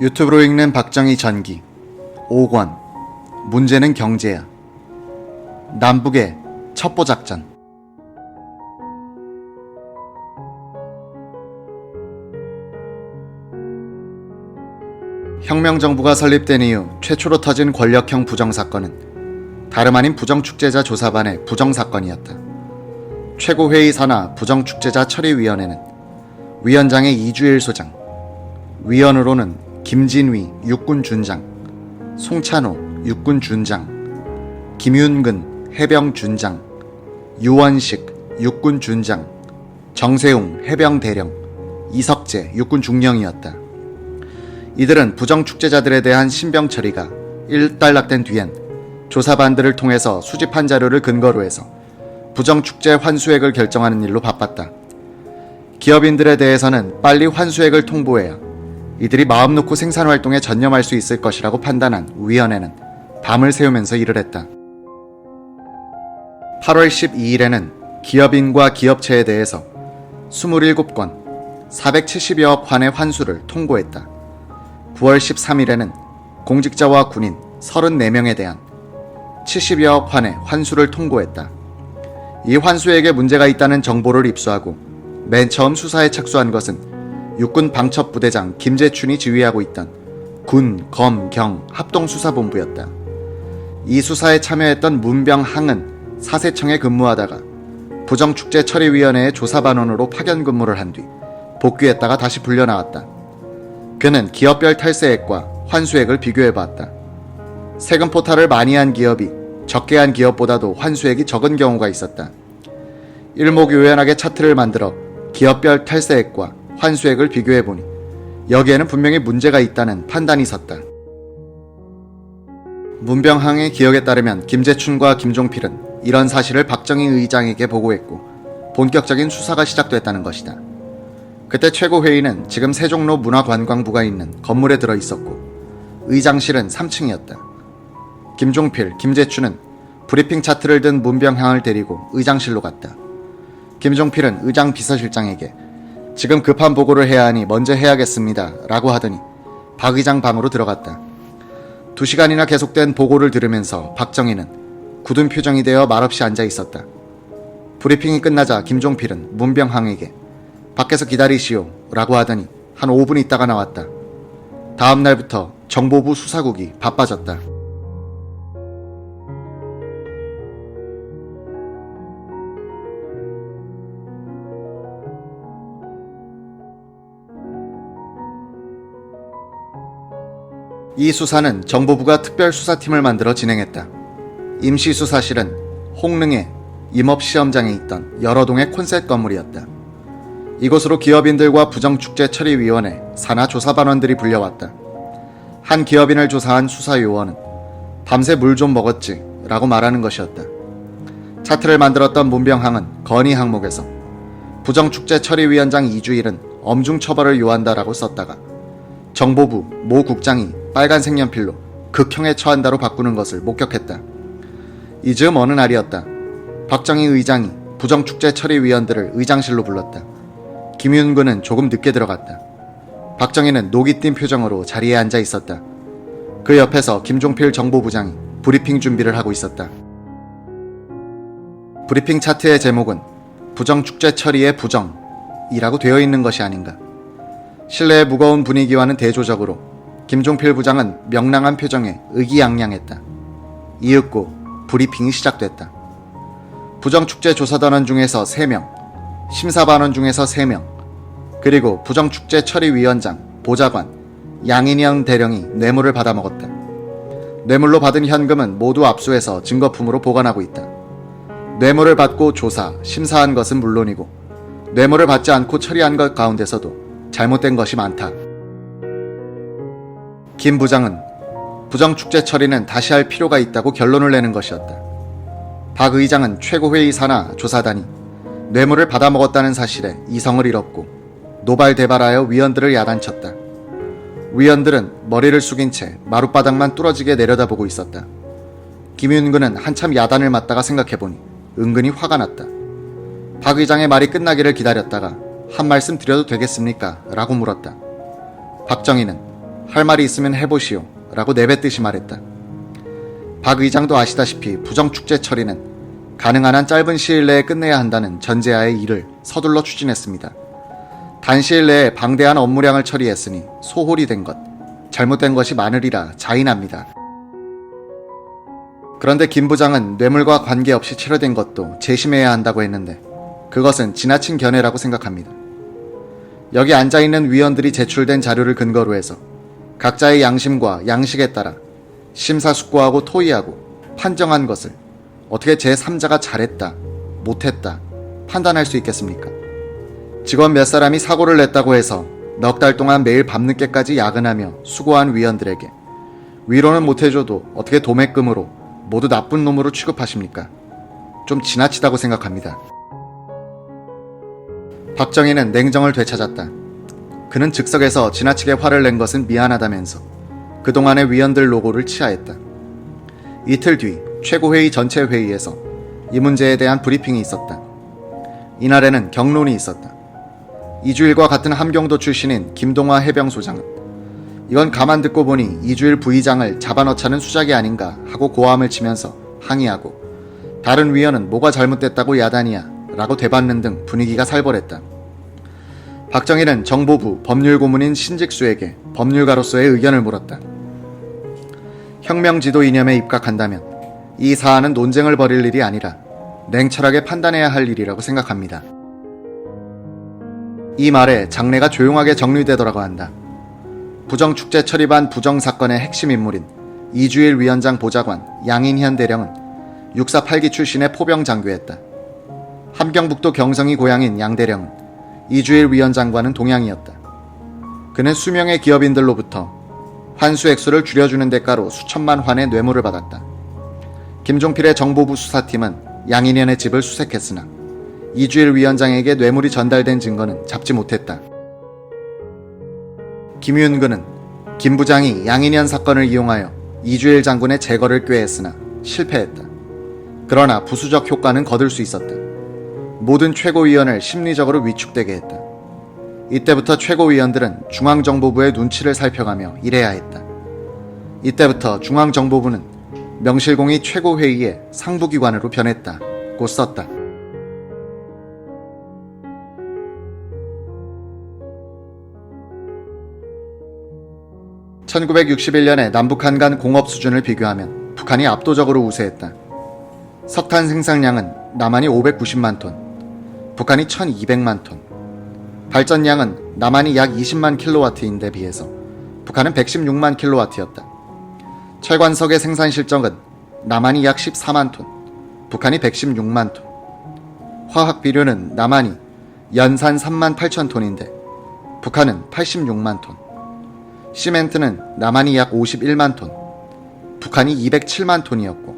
유튜브로 읽는 박정희 전기 5권. 문제는 경제야. 남북의 첩보작전. 혁명정부가 설립된 이후 최초로 터진 권력형 부정사건은 다름 아닌 부정축제자 조사반의 부정사건이었다. 최고회의 산하 부정축제자 처리위원회는 위원장의 이주일 소장, 위원으로는 김진위 육군준장, 송찬호 육군준장, 김윤근 해병준장, 유원식 육군준장, 정세웅 해병대령, 이석재 육군중령이었다. 이들은 부정축제자들에 대한 신병 처리가 일단락된 뒤엔 조사반들을 통해서 수집한 자료를 근거로 해서 부정축제 환수액을 결정하는 일로 바빴다. 기업인들에 대해서는 빨리 환수액을 통보해야 이들이 마음 놓고 생산활동에 전념할 수 있을 것이라고 판단한 위원회는 밤을 새우면서 일을 했다. 8월 12일에는 기업인과 기업체에 대해서 27건 470여억 환의 환수를 통보했다. 9월 13일에는 공직자와 군인 34명에 대한 70여억 환의 환수를 통보했다. 이 환수액에 문제가 있다는 정보를 입수하고 맨 처음 수사에 착수한 것은 육군 방첩부대장 김재춘이 지휘하고 있던 군, 검, 경 합동수사본부였다. 이 수사에 참여했던 문병항은 사세청에 근무하다가 부정축제처리위원회의 조사반원으로 파견 근무를 한 뒤 복귀했다가 다시 불려나왔다. 그는 기업별 탈세액과 환수액을 비교해봤다. 세금 포탈을 많이 한 기업이 적게 한 기업보다도 환수액이 적은 경우가 있었다. 일목요연하게 차트를 만들어 기업별 탈세액과 환수액을 비교해보니 여기에는 분명히 문제가 있다는 판단이 섰다. 문병항의 기억에 따르면 김재춘과 김종필은 이런 사실을 박정희 의장에게 보고했고 본격적인 수사가 시작됐다는 것이다. 그때 최고회의는 지금 세종로 문화관광부가 있는 건물에 들어있었고 의장실은 3층이었다. 김종필, 김재춘은 브리핑 차트를 든 문병항을 데리고 의장실로 갔다. 김종필은 의장 비서실장에게 지금 급한 보고를 해야 하니 먼저 해야겠습니다 라고 하더니 박 의장 방으로 들어갔다. 2시간이나 계속된 보고를 들으면서 박정희는 굳은 표정이 되어 말없이 앉아 있었다. 브리핑이 끝나자 김종필은 문병항에게 밖에서 기다리시오 라고 하더니 한 5분 있다가 나왔다. 다음 날부터 정보부 수사국이 바빠졌다. 이 수사는 정보부가 특별수사팀을 만들어 진행했다. 임시수사실은 홍릉의 임업시험장에 있던 여러 동의 콘셋 건물이었다. 이곳으로 기업인들과 부정축제처리위원회 산하 조사반원들이 불려왔다. 한 기업인을 조사한 수사요원은 밤새 물 좀 먹었지 라고 말하는 것이었다. 차트를 만들었던 문병항은 건의 항목에서 부정축제처리위원장 이주일은 엄중처벌을 요한다라고 썼다가 정보부 모 국장이 빨간 색연필로 극형에 처한다로 바꾸는 것을 목격했다. 이 즈음 어느 날이었다. 박정희 의장이 부정축제처리위원들을 의장실로 불렀다. 김윤근은 조금 늦게 들어갔다. 박정희는 녹이 띈 표정으로 자리에 앉아 있었다. 그 옆에서 김종필 정보부장이 브리핑 준비를 하고 있었다. 브리핑 차트의 제목은 부정축제 처리의 부정이라고 되어 있는 것이 아닌가. 실내의 무거운 분위기와는 대조적으로 김종필 부장은 명랑한 표정에 의기양양했다. 이윽고 브리핑이 시작됐다. 부정축제 조사단원 중에서 3명, 심사반원 중에서 3명, 그리고 부정축제처리위원장, 보좌관, 양인영 대령이 뇌물을 받아먹었다. 뇌물로 받은 현금은 모두 압수해서 증거품으로 보관하고 있다. 뇌물을 받고 조사, 심사한 것은 물론이고 뇌물을 받지 않고 처리한 것 가운데서도 잘못된 것이 많다. 김 부장은 부정축제 처리는 다시 할 필요가 있다고 결론을 내는 것이었다. 박 의장은 최고회의 산하 조사단이 뇌물을 받아먹었다는 사실에 이성을 잃었고 노발대발하여 위원들을 야단쳤다. 위원들은 머리를 숙인 채 마룻바닥만 뚫어지게 내려다보고 있었다. 김윤근은 한참 야단을 맞다가 생각해보니 은근히 화가 났다. 박 의장의 말이 끝나기를 기다렸다가 한 말씀 드려도 되겠습니까? 라고 물었다. 박정희는 할 말이 있으면 해보시오 라고 내뱉듯이 말했다. 박 의장도 아시다시피 부정축제 처리는 가능한 한 짧은 시일 내에 끝내야 한다는 전제하의 일을 서둘러 추진했습니다. 단시일 내에 방대한 업무량을 처리했으니 소홀히 된 것, 잘못된 것이 많으리라 자인합니다. 그런데 김 부장은 뇌물과 관계없이 체류된 것도 재심해야 한다고 했는데 그것은 지나친 견해라고 생각합니다. 여기 앉아있는 위원들이 제출된 자료를 근거로 해서 각자의 양심과 양식에 따라 심사숙고하고 토의하고 판정한 것을 어떻게 제3자가 잘했다, 못했다 판단할 수 있겠습니까? 직원 몇 사람이 사고를 냈다고 해서 넉 달 동안 매일 밤늦게까지 야근하며 수고한 위원들에게 위로는 못해줘도 어떻게 도매금으로 모두 나쁜 놈으로 취급하십니까? 좀 지나치다고 생각합니다. 박정희는 냉정을 되찾았다. 그는 즉석에서 지나치게 화를 낸 것은 미안하다면서 그동안의 위원들 노고를 치하했다. 이틀 뒤 최고회의 전체 회의에서 이 문제에 대한 브리핑이 있었다. 이날에는 경론이 있었다. 이주일과 같은 함경도 출신인 김동화 해병소장은 이건 가만 듣고 보니 이주일 부의장을 잡아넣자는 수작이 아닌가 하고 고함을 치면서 항의하고 다른 위원은 뭐가 잘못됐다고 야단이야 라고 되받는 등 분위기가 살벌했다. 박정희는 정보부 법률고문인 신직수에게 법률가로서의 의견을 물었다. 혁명지도 이념에 입각한다면 이 사안은 논쟁을 벌일 일이 아니라 냉철하게 판단해야 할 일이라고 생각합니다. 이 말에 장내가 조용하게 정리되더라고 한다. 부정축제 처리반 부정사건의 핵심 인물인 이주일 위원장 보좌관 양인현 대령은 육사 8기 출신의 포병장교였다. 함경북도 경성이 고향인 양 대령은 이주일 위원장과는 동양이었다. 그는 수명의 기업인들로부터 환수 액수를 줄여주는 대가로 수천만 환의 뇌물을 받았다. 김종필의 정보부 수사팀은 양인현의 집을 수색했으나 이주일 위원장에게 뇌물이 전달된 증거는 잡지 못했다. 김윤근은 김 부장이 양인현 사건을 이용하여 이주일 장군의 제거를 꾀했으나 실패했다. 그러나 부수적 효과는 거둘 수 있었다. 모든 최고위원을 심리적으로 위축되게 했다. 이때부터 최고위원들은 중앙정보부의 눈치를 살펴가며 일해야 했다. 이때부터 중앙정보부는 명실공히 최고회의의 상부기관으로 변했다고 썼다. (1961년에) 남북한 간 공업 수준을 비교하면 북한이 압도적으로 우세했다. 석탄 생산량은 남한이 590만 톤, 북한이 1200만 톤. 발전량은 남한이 약 20만 킬로와트인데 비해서 북한은 116만 킬로와트였다. 철관석의 생산 실적은 남한이 약 14만 톤, 북한이 116만 톤. 화학 비료는 남한이 연산 3만 8천 톤인데 북한은 86만 톤. 시멘트는 남한이 약 51만 톤, 북한이 207만 톤이었고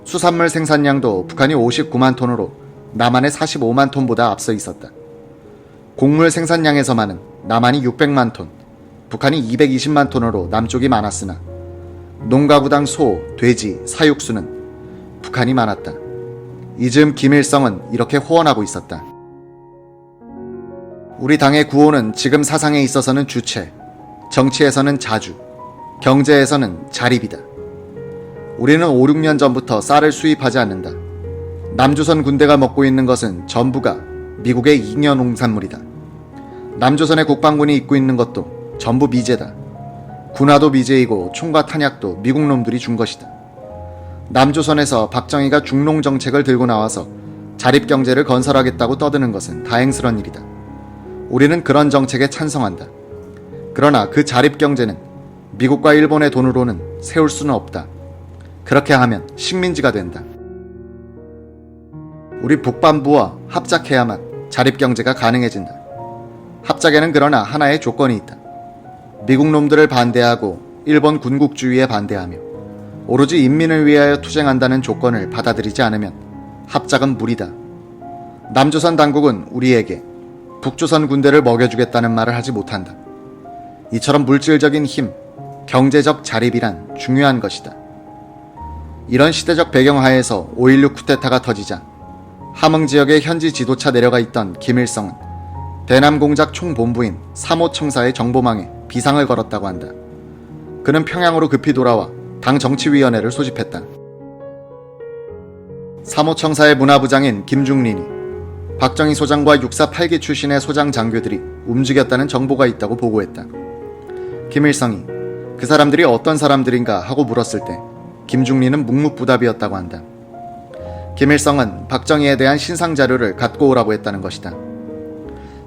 수산물 생산량도 북한이 59만 톤으로 남한의 45만 톤보다 앞서 있었다. 곡물 생산량에서만은 남한이 600만 톤, 북한이 220만 톤으로 남쪽이 많았으나 농가구당 소, 돼지, 사육수는 북한이 많았다. 이즈음 김일성은 이렇게 호언하고 있었다. 우리 당의 구호는 지금 사상에 있어서는 주체, 정치에서는 자주, 경제에서는 자립이다. 우리는 5, 6년 전부터 쌀을 수입하지 않는다. 남조선 군대가 먹고 있는 것은 전부가 미국의 잉여 농산물이다. 남조선의 국방군이 입고 있는 것도 전부 미제다. 군화도 미제이고 총과 탄약도 미국 놈들이 준 것이다. 남조선에서 박정희가 중농 정책을 들고 나와서 자립경제를 건설하겠다고 떠드는 것은 다행스런 일이다. 우리는 그런 정책에 찬성한다. 그러나 그 자립경제는 미국과 일본의 돈으로는 세울 수는 없다. 그렇게 하면 식민지가 된다. 우리 북반부와 합작해야만 자립경제가 가능해진다. 합작에는 그러나 하나의 조건이 있다. 미국 놈들을 반대하고 일본 군국주의에 반대하며 오로지 인민을 위하여 투쟁한다는 조건을 받아들이지 않으면 합작은 무리다. 남조선 당국은 우리에게 북조선 군대를 먹여주겠다는 말을 하지 못한다. 이처럼 물질적인 힘, 경제적 자립이란 중요한 것이다. 이런 시대적 배경하에서 5.16 쿠데타가 터지자 함흥 지역의 현지 지도차 내려가 있던 김일성은 대남공작 총본부인 3호 청사의 정보망에 비상을 걸었다고 한다. 그는 평양으로 급히 돌아와 당 정치위원회를 소집했다. 사모청사의 문화부장인 김중린이 박정희 소장과 육사 8기 출신의 소장 장교들이 움직였다는 정보가 있다고 보고했다. 김일성이 그 사람들이 어떤 사람들인가 하고 물었을 때 김중린은 묵묵부답이었다고 한다. 김일성은 박정희에 대한 신상 자료를 갖고 오라고 했다는 것이다.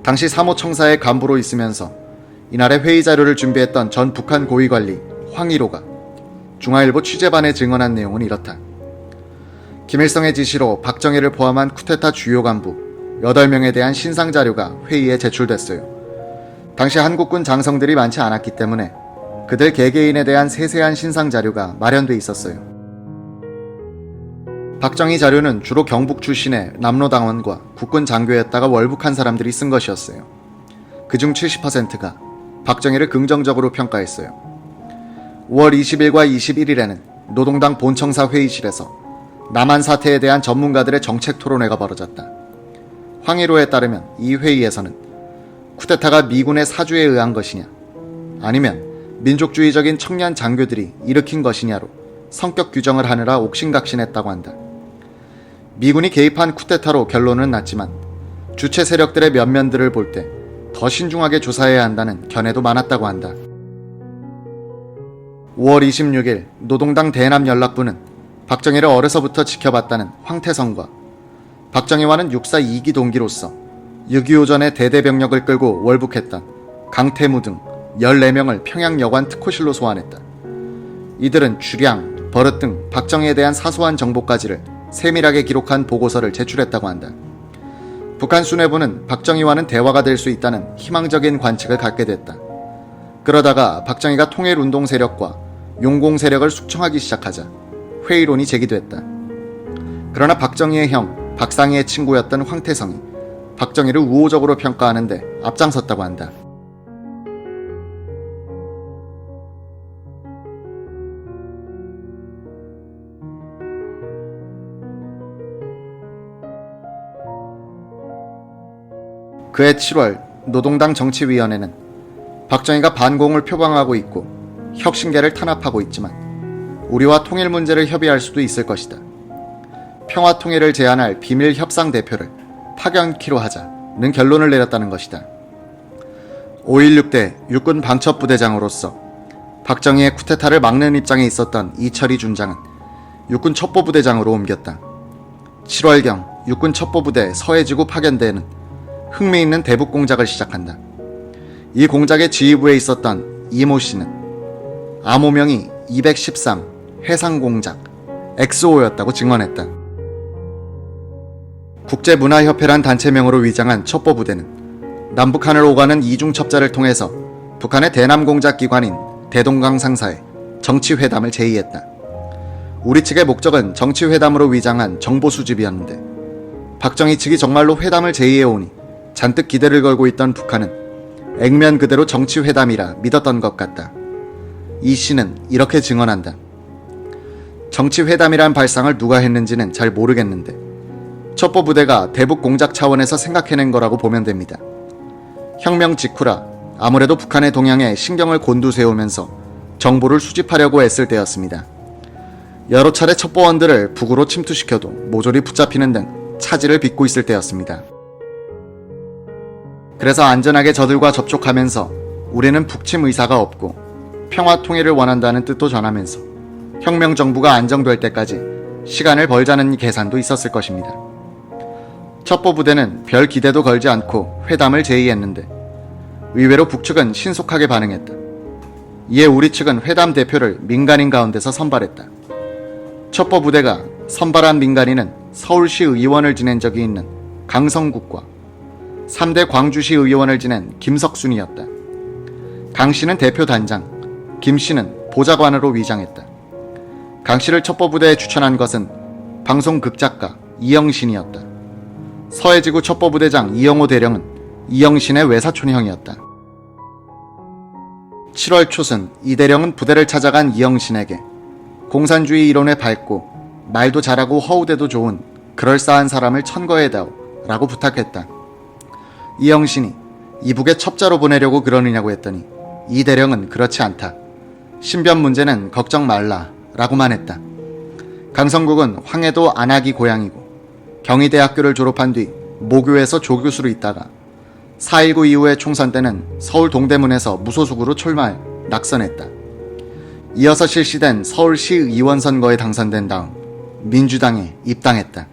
당시 사모청사의 간부로 있으면서 이날의 회의 자료를 준비했던 전 북한 고위관리 황일호가 중화일보 취재반에 증언한 내용은 이렇다. 김일성의 지시로 박정희를 포함한 쿠데타 주요 간부 8명에 대한 신상 자료가 회의에 제출됐어요. 당시 한국군 장성들이 많지 않았기 때문에 그들 개개인에 대한 세세한 신상 자료가 마련돼 있었어요. 박정희 자료는 주로 경북 출신의 남로당원과 국군 장교였다가 월북한 사람들이 쓴 것이었어요. 그중 70%가 박정희를 긍정적으로 평가했어요. 5월 20일과 21일에는 노동당 본청사 회의실에서 남한 사태에 대한 전문가들의 정책 토론회가 벌어졌다. 황일호에 따르면 이 회의에서는 쿠데타가 미군의 사주에 의한 것이냐 아니면 민족주의적인 청년 장교들이 일으킨 것이냐로 성격 규정을 하느라 옥신각신했다고 한다. 미군이 개입한 쿠데타로 결론은 났지만 주체 세력들의 면면들을 볼 때 더 신중하게 조사해야 한다는 견해도 많았다고 한다. 5월 26일 노동당 대남연락부는 박정희를 어려서부터 지켜봤다는 황태성과 박정희와는 육사 2기 동기로서 6.25 전에 대대병력을 끌고 월북했던 강태무 등 14명을 평양 여관 특호실로 소환했다. 이들은 주량, 버릇 등 박정희에 대한 사소한 정보까지를 세밀하게 기록한 보고서를 제출했다고 한다. 북한 수뇌부는 박정희와는 대화가 될 수 있다는 희망적인 관측을 갖게 됐다. 그러다가 박정희가 통일운동 세력과 용공 세력을 숙청하기 시작하자 회의론이 제기됐다. 그러나 박정희의 형, 박상희의 친구였던 황태성이 박정희를 우호적으로 평가하는데 앞장섰다고 한다. 그해 7월 노동당 정치위원회는 박정희가 반공을 표방하고 있고 혁신계를 탄압하고 있지만 우리와 통일 문제를 협의할 수도 있을 것이다. 평화 통일을 제안할 비밀 협상 대표를 파견키로 하자는 결론을 내렸다는 것이다. 5.16대 육군 방첩부대장으로서 박정희의 쿠데타를 막는 입장에 있었던 이철희 준장은 육군 첩보부대장으로 옮겼다. 7월경 육군 첩보부대 서해지구 파견대에는 흥미있는 대북 공작을 시작한다. 이 공작의 지휘부에 있었던 이모 씨는 암호명이 213 해상공작 XO였다고 증언했다. 국제문화협회란 단체명으로 위장한 첩보부대는 남북한을 오가는 이중첩자를 통해서 북한의 대남공작기관인 대동강 상사에 정치회담을 제의했다. 우리 측의 목적은 정치회담으로 위장한 정보수집이었는데 박정희 측이 정말로 회담을 제의해오니 잔뜩 기대를 걸고 있던 북한은 액면 그대로 정치회담이라 믿었던 것 같다. 이 씨는 이렇게 증언한다. 정치회담이란 발상을 누가 했는지는 잘 모르겠는데 첩보부대가 대북 공작 차원에서 생각해낸 거라고 보면 됩니다. 혁명 직후라 아무래도 북한의 동향에 신경을 곤두세우면서 정보를 수집하려고 애쓸 때였습니다. 여러 차례 첩보원들을 북으로 침투시켜도 모조리 붙잡히는 등 차질을 빚고 있을 때였습니다. 그래서 안전하게 저들과 접촉하면서 우리는 북침 의사가 없고 평화 통일을 원한다는 뜻도 전하면서 혁명 정부가 안정될 때까지 시간을 벌자는 계산도 있었을 것입니다. 첩보부대는 별 기대도 걸지 않고 회담을 제의했는데 의외로 북측은 신속하게 반응했다. 이에 우리 측은 회담 대표를 민간인 가운데서 선발했다. 첩보부대가 선발한 민간인은 서울시 의원을 지낸 적이 있는 강성국과 3대 광주시 의원을 지낸 김석순이었다. 강 씨는 대표 단장, 김 씨는 보좌관으로 위장했다. 강 씨를 첩보부대에 추천한 것은 방송극작가 이영신이었다. 서해지구 첩보부대장 이영호 대령은 이영신의 외사촌형이었다. 7월 초순 이 대령은 부대를 찾아간 이영신에게 공산주의 이론에 밝고 말도 잘하고 허우대도 좋은 그럴싸한 사람을 천거해다오 라고 부탁했다. 이영신이 이북에 첩자로 보내려고 그러느냐고 했더니 이대령은 그렇지 않다. 신변 문제는 걱정 말라 라고만 했다. 강성국은 황해도 안악이 고향이고 경희대학교를 졸업한 뒤 모교에서 조교수로 있다가 4.19 이후의 총선 때는 서울 동대문에서 무소속으로 출마해 낙선했다. 이어서 실시된 서울시의원 선거에 당선된 다음 민주당에 입당했다.